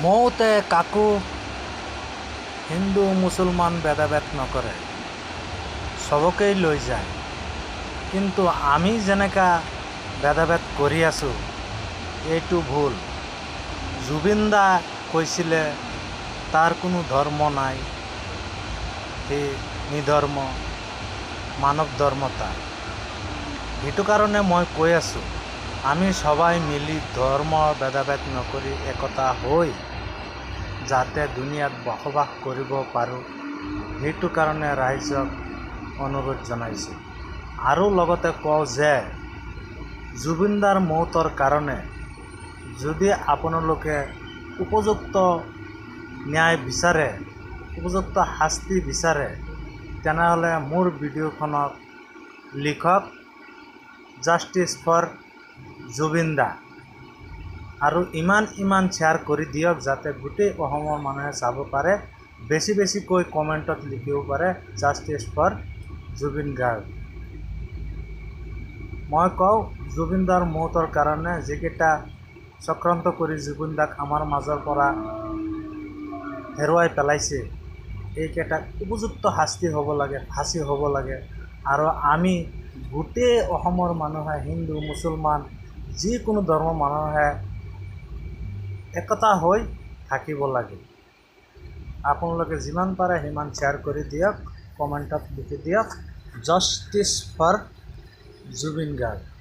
মৌতে কাকো হিন্দু মুছলমান ভেদাভেদ নকৰে, চবকেই লৈ যায়। কিন্তু আমি যেনেকা ভেদাভেদ কৰি আছোঁ এইটো ভুল। জুবিন দা কৈছিলে তাৰ কোনো ধৰ্ম নাই, সি নিধৰ্ম, মানৱ ধৰ্ম তাৰ। সেইটো কাৰণে মই কৈ আছোঁ, আমি সবাই মিলি ধৰ্ম ভেদাভেদ নকৰি একতা হৈ যাতে দুনিয়াত বসবাস কৰিব পাৰোঁ, সেইটো কাৰণে ৰাইজক অনুৰোধ জনাইছোঁ। আৰু লগতে কওঁ যে জুবিন দাৰ মৌতৰ কাৰণে যদি আপোনালোকে উপযুক্ত ন্যায় বিচাৰে, উপযুক্ত শাস্তি বিচাৰে, তেনেহ'লে মোৰ ভিডিঅ'খনত লিখক জাষ্টিছ ফৰ জুবিন দা আৰু ইমান শ্বেয়াৰ কৰি দিয়ক যাতে গোটেই অসমৰ মানুহে চাব পাৰে। বেছিকৈ কমেণ্টত লিখিব পাৰে জাষ্টিছ ফৰ জুবিন গাৰ্গ। মই কওঁ জুবিন দাৰ মৌতৰ কাৰণে যিকেইটা চক্ৰান্ত কৰি জুবিন দাক আমাৰ মাজৰ পৰা হেৰুৱাই পেলাইছে, এইকেইটাক উপযুক্ত শাস্তি হ'ব লাগে, ফাঁচি হ'ব লাগে। আৰু আমি গোটেই অসমৰ মানুহে, হিন্দু মুছলমান যিকোনো ধৰ্মৰ মানুহে একতা হৈ থাকিব লাগে। আপোনালোকে যিমান পাৰে সিমান শ্বেয়াৰ কৰি দিয়ক, কমেণ্টত লিখি দিয়ক জাষ্টিছ ফৰ জুবিন গাৰ্গ।